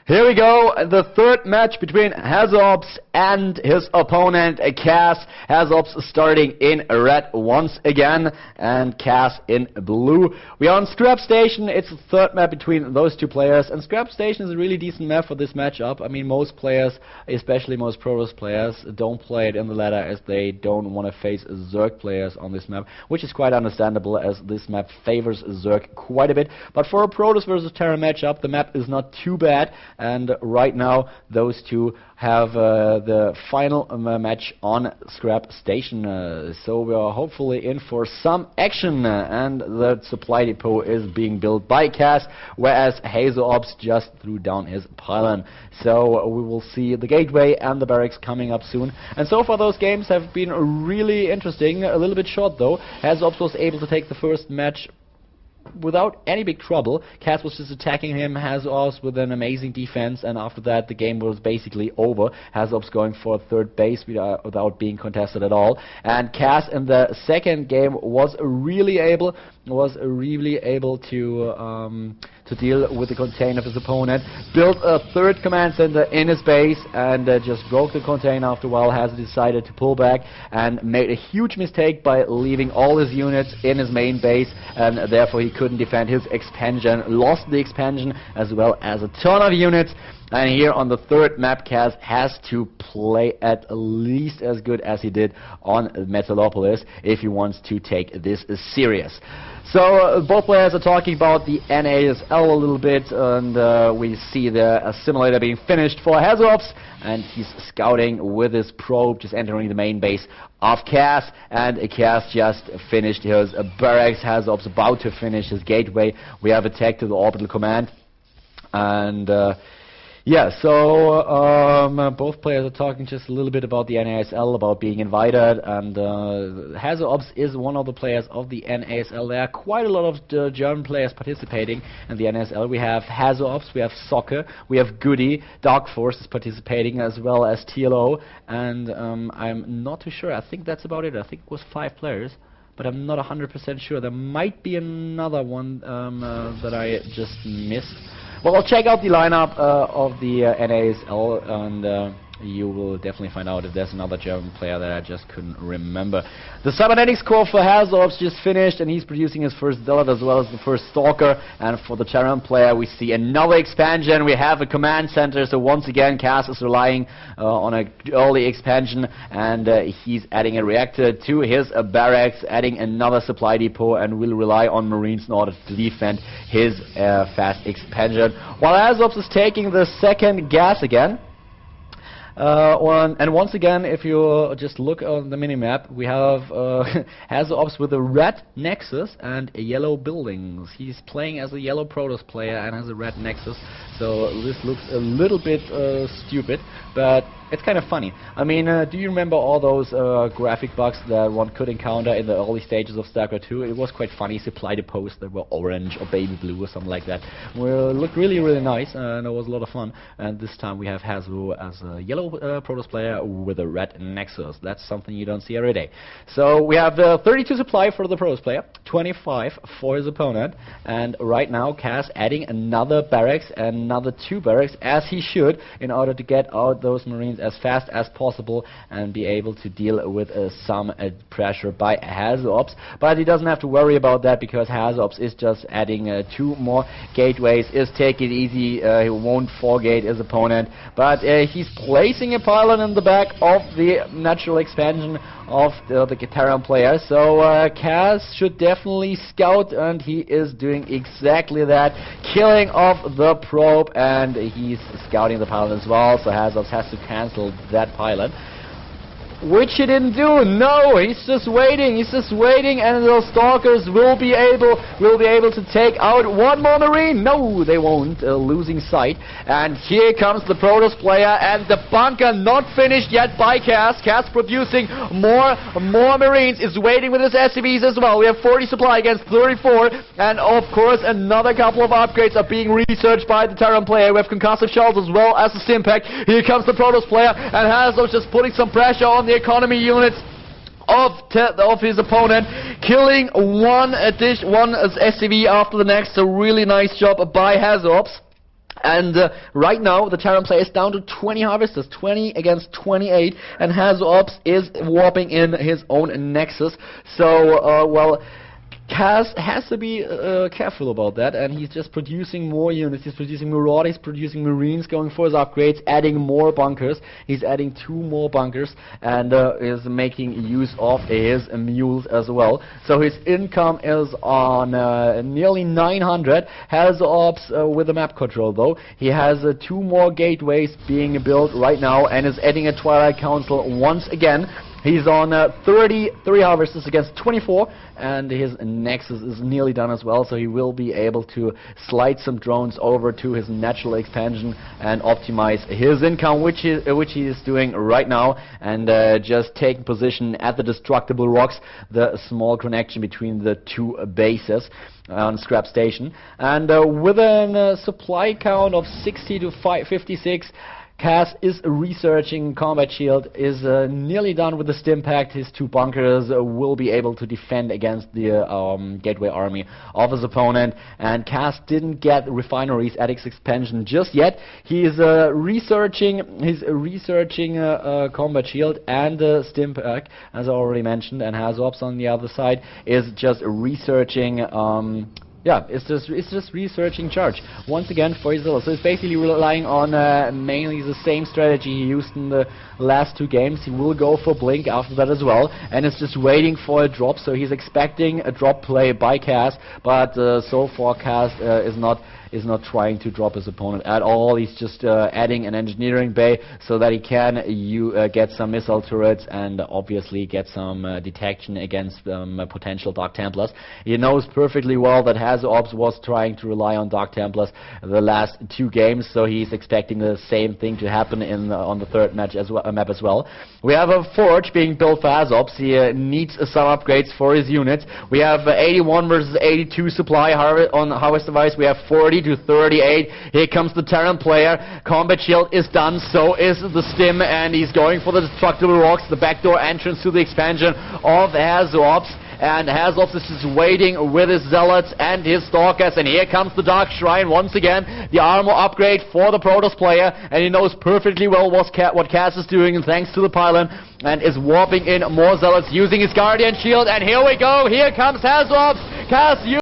Here we go, the third match between HasuObs and his opponent, Cass. HasuObs starting in red once again, and Cass in blue. We are on Scrap Station. It's the third map between those two players, and Scrap Station is a really decent map for this matchup. I mean, most players, especially most Protoss players, don't play it in the ladder as they don't want to face Zerg players on this map, which is quite understandable as this map favors Zerg quite a bit. But for a Protoss versus Terran matchup, the map is not too bad. And right now, those two have the final match on Scrap Station. So we are hopefully in for some action. And the supply depot is being built by Cass, whereas HasuObs just threw down his pylon. So we will see the gateway and the barracks coming up soon. And so far, those games have been really interesting. A little bit short though. HasuObs was able to take the first match without any big trouble. Cass was just attacking him, HasuObs with an amazing defense, and after that the game was basically over. HasuObs going for third base without being contested at all. And Cass in the second game was really able to deal with the contain of his opponent, built a third command center in his base, and just broke the contain after a while. Hasu decided to pull back and made a huge mistake by leaving all his units in his main base, and therefore he couldn't defend his expansion, lost the expansion as well as a ton of units. And here on the third map, Cass has to play at least as good as he did on Metalopolis if he wants to take this serious. So both players are talking about the NASL a little bit, and we see the simulator being finished for HasuObs, and he's scouting with his probe, just entering the main base of Cass, and Cass just finished his barracks. HasuObs about to finish his gateway. We have attack to the orbital command, and yeah, so both players are talking just a little bit about the NASL, about being invited, and HasuObs is one of the players of the NASL. There are quite a lot of German players participating in the NASL. We have HasuObs, we have Soccer, we have Goody, Dark Force is participating, as well as TLO, and I'm not too sure. I think that's about it. I think it was 5 players, but I'm not 100% sure. There might be another one that I just missed. Well, I'll check out the lineup of the NASL, and you will definitely find out if there's another German player that I just couldn't remember. The cybernetics core for HasuObs just finished, and he's producing his first Zealot as well as the first Stalker. And for the Terran player, we see another expansion. We have a command center, so once again, Cass is relying on an early expansion, and he's adding a reactor to his barracks, adding another supply depot, and will rely on Marines in order to defend his fast expansion. While HasuObs is taking the second gas again. And once again, if you just look on the minimap, we have HasuObs with a red Nexus and yellow buildings. He's playing as a yellow Protoss player and has a red Nexus, so this looks a little bit stupid, but it's kind of funny. I mean, do you remember all those graphic bugs that one could encounter in the early stages of StarCraft 2? It was quite funny. Supply depots that were orange or baby blue or something like that. Looked really, really nice, and it was a lot of fun. And this time we have Hasu as a yellow Protoss player with a red Nexus. That's something you don't see every day. So we have 32 supply for the Protoss player, 25 for his opponent, and right now Cass adding another barracks, another 2 barracks, as he should, in order to get out those Marines as fast as possible and be able to deal with some pressure by HasuObs. But he doesn't have to worry about that, because HasuObs is just adding 2 more gateways, is taking it easy. He won't foregate his opponent, but he's placing a pylon in the back of the natural expansion of the Terran player. So Cass should definitely scout, and he is doing exactly that, killing off the probe, and he's scouting the pylon as well. So HasuObs has to cancel that pylon, which he didn't do. No, he's just waiting, and those Stalkers will be able to take out 1 more Marine. No, they won't, losing sight. And here comes the Protoss player, and the bunker not finished yet by Cass. Cass producing more Marines, is waiting with his SCVs as well. We have 40 supply against 34, and of course another couple of upgrades are being researched by the Terran player. We have concussive shells as well as the Stimpack. Here comes the Protoss player, and HasuObs just putting some pressure on the economy units of his opponent, killing one SCV after the next. A really nice job by HasuObs. And right now, the Terran player is down to 20 harvesters, 20 against 28, and HasuObs is warping in his own Nexus. So, well, Kaz has to be careful about that, and he's just producing more units. He's producing Marauders, he's producing Marines, going for his upgrades, adding more bunkers. He's adding 2 more bunkers, and is making use of his mules as well. So his income is on nearly 900. HasuObs with the map control, though. He has 2 more gateways being built right now, and is adding a Twilight Council once again. He's on 33 harvesters against 24, and his Nexus is nearly done as well, so he will be able to slide some drones over to his natural expansion and optimize his income, which he is doing right now, and just taking position at the destructible rocks, the small connection between the 2 bases on Scrap Station. And with a supply count of 60 to 56, Kaz is researching Combat Shield, is nearly done with the Stimpact. His 2 bunkers will be able to defend against the Gateway army of his opponent. And Kaz didn't get refineries at his expansion just yet. He is researching Combat Shield and Stimpact, as I already mentioned. And HasuObs on the other side is just researching. Yeah, it's just researching charge once again for his Zilla. So it's basically relying on mainly the same strategy he used in the last 2 games. He will go for Blink after that as well, and it's just waiting for a drop. So he's expecting a drop play by Kaz, but so far Kaz is not trying to drop his opponent at all. He's just adding an engineering bay so that he can get some missile turrets and obviously get some detection against potential Dark Templars. He knows perfectly well that HasuObs was trying to rely on Dark Templars the last 2 games, so he's expecting the same thing to happen on the 3rd map as well. We have a forge being built for HasuObs. He needs some upgrades for his units. We have 81 versus 82 supply on Harvest Device. We have 40 to 38. Here comes the Terran player. Combat Shield is done, so is the Stim, and he's going for the destructible rocks, the backdoor entrance to the expansion of HasuObs. And HasuObs is just waiting with his Zealots and his Stalkers, and here comes the Dark Shrine once again, the armor upgrade for the Protoss player, and he knows perfectly well what Kaz is doing, and thanks to the pylon, and is warping in more Zealots using his Guardian Shield, and here we go, here comes HasuObs. Kaz